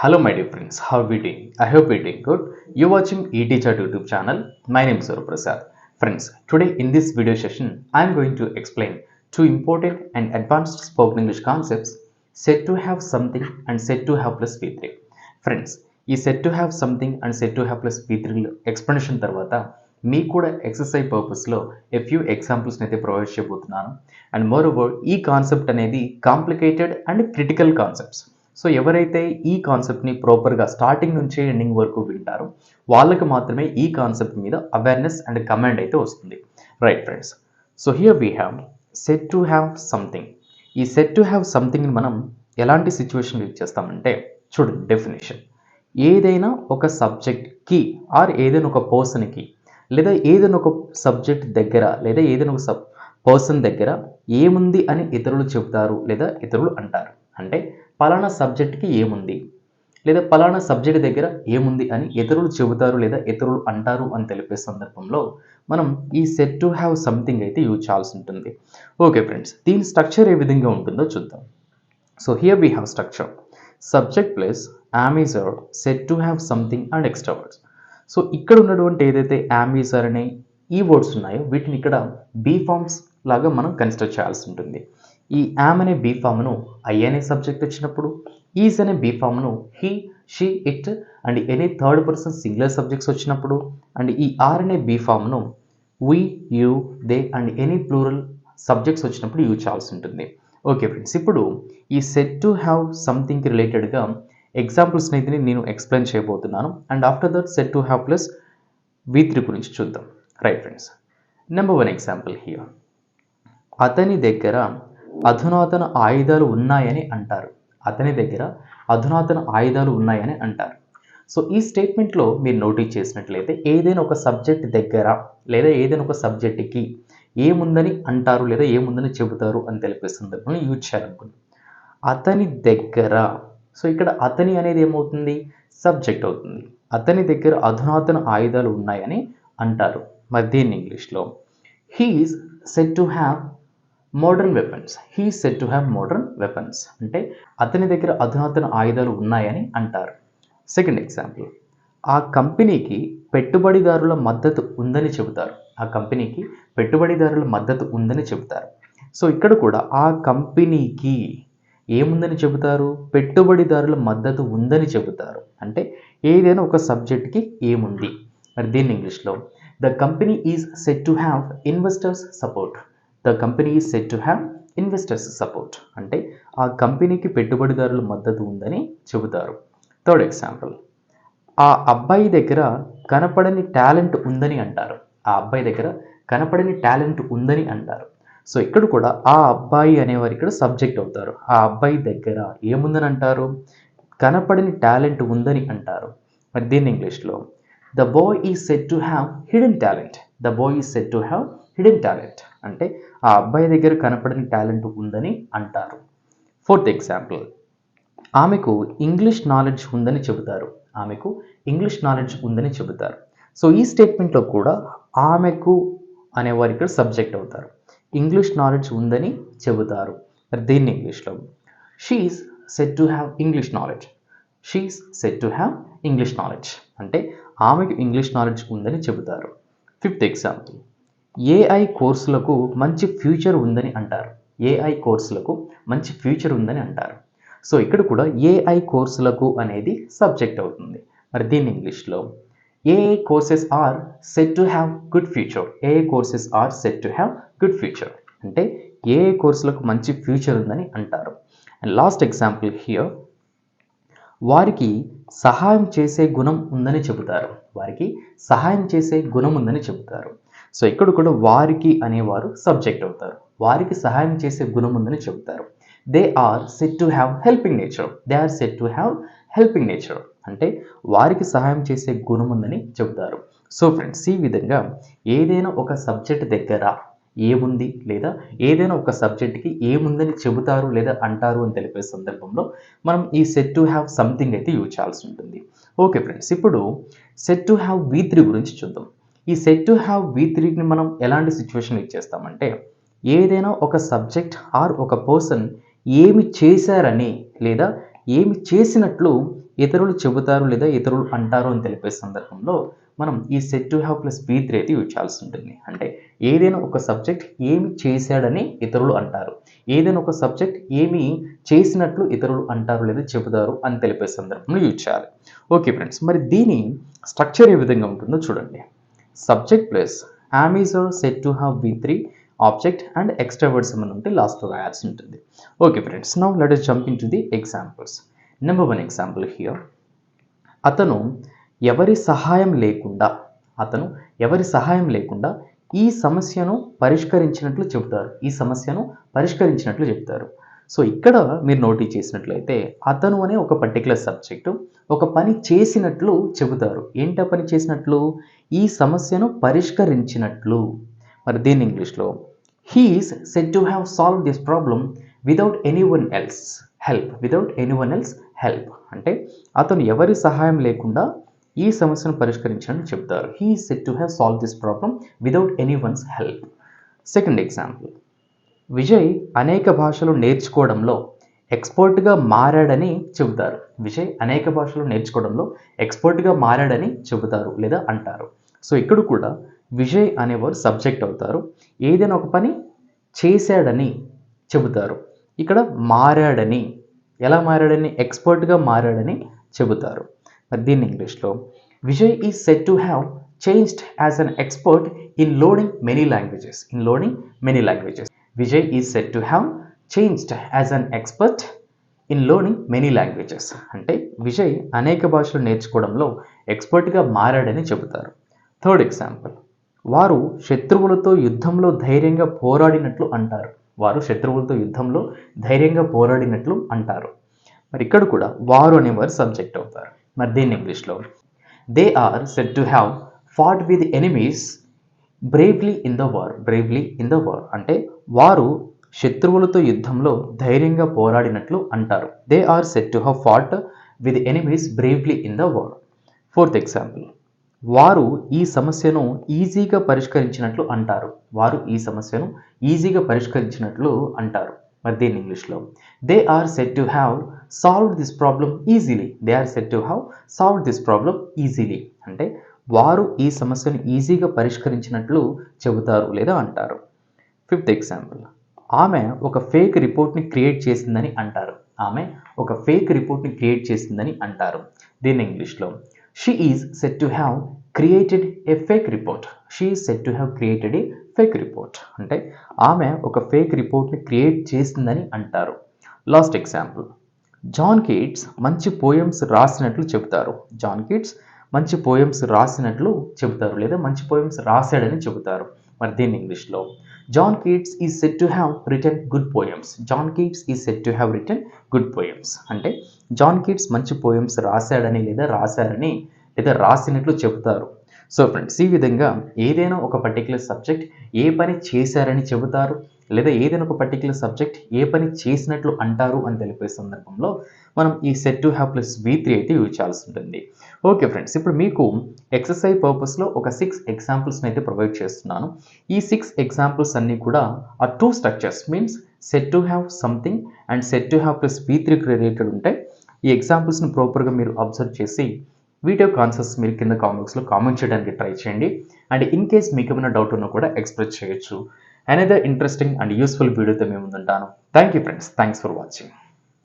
Hello, my dear friends. How are we doing? I hope we're doing good. You're watching eTeacher YouTube channel. My name is Prasad. Friends, today in this video session, I'm going to explain two important and advanced spoken English concepts: said to have something and said to have plus V3. Friends, ఈ said to have something and set to have plus V3 explanation తర్వాత మీకు కూడా exercise పర్పస్లో few ఎగ్జాంపుల్స్ని అయితే provide చేయబోతున్నాను. And more over ఈ concept అనేది complicated and critical concepts. So ఎవరైతే ఈ కాన్సెప్ట్ని ప్రాపర్గా స్టార్టింగ్ నుంచి ఎండింగ్ వరకు వింటారో వాళ్ళకి మాత్రమే ఈ కాన్సెప్ట్ మీద అవేర్నెస్ అండ్ కమాండ్ అయితే వస్తుంది. Right friends, so here we have set to have something. ఈ సెట్ టు హ్యావ్ సంథింగ్ని మనం ఎలాంటి సిచ్యువేషన్ యూజ్ చేస్తామంటే, చూడండి డెఫినేషన్: ఏదైనా ఒక సబ్జెక్ట్కి ఆర్ ఏదైనా ఒక పర్సన్కి లేదా ఏదైనా ఒక సబ్జెక్ట్ దగ్గర లేదా ఏదైనా ఒక పర్సన్ దగ్గర ఏముంది అని ఇతరులు చెబుతారు లేదా ఇతరులు అంటారు. అంటే పలానా సబ్జెక్ట్కి ఏముంది లేదా పలానా సబ్జెక్ట్ దగ్గర ఏముంది అని ఇతరులు చెబుతారు లేదా ఇతరులు అంటారు అని తెలిపే సందర్భంలో మనం ఈ సెట్ టు హ్యావ్ సంథింగ్ అయితే యూజ్ చేయాల్సి ఉంటుంది. ఓకే ఫ్రెండ్స్, దీని స్ట్రక్చర్ ఏ విధంగా ఉంటుందో చూద్దాం. So here we have structure: subject plus am is are said to have something and extra words. So ఇక్కడ ఉన్నటువంటి ఏదైతే am is are అనే ఈ వర్డ్స్ ఉన్నాయో వీటిని ఇక్కడ బీ ఫార్మ్స్ లాగా మనం కన్సిడర్ చేయాల్సి ఉంటుంది. ఈ am అనే బీ ఫామ్ను I అనే సబ్జెక్ట్ వచ్చినప్పుడు, ఈజ్ అనే బీ ఫామ్ను he, she, it and any third person singular subjects వచ్చినప్పుడు, అండ్ ఈ ఆర్ అనే బీ ఫామ్ను we, you, they and any plural subjects వచ్చినప్పుడు యూజ్ చేయాల్సి ఉంటుంది. ఓకే ఫ్రెండ్స్, ఇప్పుడు ఈ సెట్ టు హ్యావ్ సంథింగ్కి రిలేటెడ్గా ఎగ్జాంపుల్స్ని అయితే నేను ఎక్స్ప్లెయిన్ చేయబోతున్నాను. And after that set to have plus V3 గురించి చూద్దాం. Right friends, number 1 example here: అతని దగ్గర అధునాతన ఆయుధాలు ఉన్నాయని అంటారు. అతని దగ్గర అధునాతన ఆయుధాలు ఉన్నాయని అంటారు. సో ఈ స్టేట్మెంట్లో మీరు నోటీస్ చేసినట్లయితే ఏదైనా ఒక సబ్జెక్ట్ దగ్గర లేదా ఏదైనా ఒక సబ్జెక్ట్కి ఏముందని అంటారు లేదా ఏముందని చెబుతారు అని తెలిపే సందర్భంలో యూజ్ చేయాలనుకుంటున్నాం. అతని దగ్గర, సో ఇక్కడ అతని అనేది ఏమవుతుంది? సబ్జెక్ట్ అవుతుంది. అతని దగ్గర అధునాతన ఆయుధాలు ఉన్నాయని అంటారు. మరి దీన్ని ఇంగ్లీష్లో he is said to have modern weapons. He is said to have modern weapons అంటే అతని దగ్గర అధునాతన ఆయుధాలు ఉన్నాయని అంటారు. సెకండ్ ఎగ్జాంపుల్: ఆ కంపెనీకి పెట్టుబడిదారుల మద్దతు ఉందని చెబుతారు. ఆ కంపెనీకి పెట్టుబడిదారుల మద్దతు ఉందని చెబుతారు. సో ఇక్కడ కూడా ఆ కంపెనీకి ఏముందని చెబుతారు? పెట్టుబడిదారుల మద్దతు ఉందని చెబుతారు. అంటే ఏదైనా ఒక సబ్జెక్ట్కి ఏముంది. మరి దీన్ని ఇంగ్లీష్లో the company is said to have investors support. The company is said to have investors support అంటే ఆ కంపెనీకి పెట్టుబడిదారుల మద్దతు ఉందని చెబుతారు. థర్డ్ ఎగ్జాంపుల్: ఆ అబ్బాయి దగ్గర కనపడని టాలెంట్ ఉందని అంటారు. ఆ అబ్బాయి దగ్గర కనపడని టాలెంట్ ఉందని అంటారు. సో ఇక్కడ కూడా ఆ అబ్బాయి అనేవారు ఇక్కడ సబ్జెక్ట్ అవుతారు. ఆ అబ్బాయి దగ్గర ఏముందని అంటారు? కనపడని టాలెంట్ ఉందని అంటారు. మరి దీన్ని ఇంగ్లీష్లో the boy is said to have hidden talent. The boy is said to have hidden talent అంటే ఆ అబ్బాయి దగ్గర కనపడని టాలెంట్ ఉందని అంటారు. ఫోర్త్ ఎగ్జాంపుల్: ఆమెకు ఇంగ్లీష్ నాలెడ్జ్ ఉందని చెబుతారు. ఆమెకు ఇంగ్లీష్ నాలెడ్జ్ ఉందని చెబుతారు. సో ఈ స్టేట్మెంట్లో కూడా ఆమెకు అనేవారు ఇక్కడ సబ్జెక్ట్ అవుతారు. ఇంగ్లీష్ నాలెడ్జ్ ఉందని చెబుతారు. మరి దీన్ని ఇంగ్లీష్లో she is said to have English knowledge. She is said to have English knowledge అంటే ఆమెకు ఇంగ్లీష్ నాలెడ్జ్ ఉందని చెబుతారు. ఫిఫ్త్ ఎగ్జాంపుల్: ఏఐ కోర్సులకు మంచి ఫ్యూచర్ ఉందని అంటారు. ఏఐ కోర్సులకు మంచి ఫ్యూచర్ ఉందని అంటారు. సో ఇక్కడ కూడా ఏఐ కోర్సులకు అనేది సబ్జెక్ట్ అవుతుంది. మరి దీన్ని ఇంగ్లీష్లో AI courses are said to have good future. AI courses are said to have good future అంటే ఏఐ కోర్సులకు మంచి ఫ్యూచర్ ఉందని అంటారు. అండ్ లాస్ట్ ఎగ్జాంపుల్ హియర్: వారికి సహాయం చేసే గుణం ఉందని చెబుతారు. వారికి సహాయం చేసే గుణం ఉందని చెబుతారు. సో ఇక్కడ కూడా వారికి అనేవారు సబ్జెక్ట్ అవుతారు. వారికి సహాయం చేసే గుణం ఉందని చెబుతారు. They are said to have helping nature. They are said to have helping nature అంటే వారికి సహాయం చేసే గుణం ఉందని చెబుతారు. సో ఫ్రెండ్స్, ఈ విధంగా ఏదైనా ఒక సబ్జెక్ట్ దగ్గర ఏముంది లేదా ఏదైనా ఒక సబ్జెక్ట్కి ఏముందని చెబుతారు లేదా అంటారు అని తెలిపే సందర్భంలో మనం ఈ సెట్ టు హ్యావ్ సంథింగ్ అయితే యూజ్ చేయాల్సి ఉంటుంది. ఓకే ఫ్రెండ్స్, ఇప్పుడు సెట్ టు హ్యావ్ V3 గురించి చూద్దాం. ఈ సెట్ టు హ్యావ్ V3ని మనం ఎలాంటి సిచ్యువేషన్ ఇచ్చేస్తామంటే, ఏదైనా ఒక సబ్జెక్ట్ ఆర్ ఒక పర్సన్ ఏమి చేశారని లేదా ఏమి చేసినట్లు ఇతరులు చెబుతారు లేదా ఇతరులు అంటారు అని తెలిపే సందర్భంలో మనం ఈ said to have plus V three అయితే యూజ్ చేయాల్సి ఉంటుంది. అంటే ఏదైనా ఒక సబ్జెక్ట్ ఏమి చేశాడని ఇతరులు అంటారు, ఏదైనా ఒక సబ్జెక్ట్ ఏమి చేసినట్లు ఇతరులు అంటారు లేదా చెబుతారు అని తెలిపే సందర్భంలో యూజ్ చేయాలి. ఓకే ఫ్రెండ్స్, మరి దీని స్ట్రక్చర్ ఏ విధంగా ఉంటుందో చూడండి. Subject plus am is or said to have v3 object and extra word summon ఉంటే లాస్ట్ లో రాయాల్సి ఉంటుంది. Okay friends, now let us jump into the examples. Number 1 example here. అతను ఎవరి సహాయం లేకుండా ఈ సమస్యను పరిష్కరించినట్లు చెప్తారు. సో ఇక్కడ మీరు నోటీస్ చేసినట్లయితే అతను అనే ఒక పర్టికులర్ సబ్జెక్టు ఒక పని చేసినట్లు చెబుతారు. ఏంటి ఆ పని చేసినట్లు? ఈ సమస్యను పరిష్కరించినట్లు. మరి దీని ఇంగ్లీష్లో he is said to have solve this problem without anyone else help. అంటే అతను ఎవరి సహాయం లేకుండా ఈ సమస్యను పరిష్కరించినట్లు చెప్తారు. He is said to have solve this problem without anyone's help. Second example. Vijay అనేక భాషలు నేర్చుకోవడంలో ఎక్స్పర్ట్గా మారాడని చెబుతారు లేదా అంటారు. సో ఇక్కడ కూడా విజయ్ అనేవారు సబ్జెక్ట్ అవుతారు. ఏదైనా ఒక పని చేశాడని చెబుతారు. ఇక్కడ మారాడని, ఎలా మారాడని? ఎక్స్పర్ట్గా మారాడని చెబుతారు. మరి దీన్ని ఇంగ్లీష్లో Vijay is said to have changed as an expert in loading many languages. Vijay is said to have changed as an expert in learning many languages. అంటే విజయ్ అనేక భాషలు నేర్చుకోవడంలో ఎక్స్పర్ట్గా మారాడని చెబుతారు. Third example. వారు శత్రువులతో యుద్ధంలో ధైర్యంగా పోరాడినట్లు అంటారు. మరి ఇక్కడ కూడా వారు అనేవారు సబ్జెక్ట్ అవుతారు. మరి దీన్ని ఇంగ్లీష్లో they are said to have fought with enemies bravely in the war. అంటే వారు శత్రువులతో యుద్ధంలో ధైర్యంగా పోరాడినట్లు అంటారు. They are said to have fought with enemies bravely in the war. Fourth example. వారు ఈ సమస్యను ఈజీగా పరిష్కరించినట్లు అంటారు. మరి దీని ఇంగ్లీష్లో they are said to have solved this problem easily. అంటే వారు ఈ సమస్యను ఈజీగా పరిష్కరించినట్లు చెబుతారు లేదా అంటారు. Fifth example. ఆమె ఒక ఫేక్ రిపోర్ట్ని క్రియేట్ చేసిందని అంటారు. దీని ఇంగ్లీష్లో she is said to have created a fake report. అంటే ఆమె ఒక ఫేక్ రిపోర్ట్ని క్రియేట్ చేసిందని అంటారు. Last example. జాన్ కీట్స్ మంచి పోయమ్స్ రాసినట్లు చెబుతారు లేదా మంచి పోయమ్స్ రాశాడని చెబుతారు. మరి దీని ఇంగ్లీష్లో John Keats is said to have written good poems. అంటే జాన్ కీట్స్ మంచి పోయమ్స్ రాశాడని లేదా రాసినట్లు చెబుతారు. సో ఫ్రెండ్స్, ఈ విధంగా ఏదైనా ఒక పర్టికులర్ సబ్జెక్ట్ ఏ పని చేశారని చెబుతారు లేదా ఏదైనా ఒక పర్టికులర్ సబ్జెక్ట్ ఏ పని చేసినట్లు అంటారు అని తెలిపే సందర్భంలో మనం ఈ said to have plus V3 అయితే యూజ్ చేయాల్సి ఉంటుంది. ఓకే ఫ్రెండ్స్, ఇప్పుడు మీకు ఎక్సర్సైజ్ పర్పస్లో ఒక 6 ఎగ్జాంపుల్స్ని అయితే ప్రొవైడ్ చేస్తున్నాను. ఈ 6 ఎగ్జాంపుల్స్ అన్నీ కూడా ఆ 2 structures means set to have something and set to have plus V3 related ఉంటాయి. ఈ ఎగ్జాంపుల్స్ని ప్రాపర్గా మీరు అబ్జర్వ్ చేసి వీడియో కాన్సెప్ట్స్ మీరు కింద కామెంట్స్లో కామెంట్ చేయడానికి ట్రై చేయండి. అండ్ ఇన్ కేస్ మీకు ఏమైనా డౌట్ ఉన్నా కూడా ఎక్స్ప్రెస్ చేయొచ్చు. అనదర్ ఇంట్రెస్టింగ్ అండ్ యూస్ఫుల్ వీడియోతో మేము ముందుంటాను. Thank you friends, thanks for watching.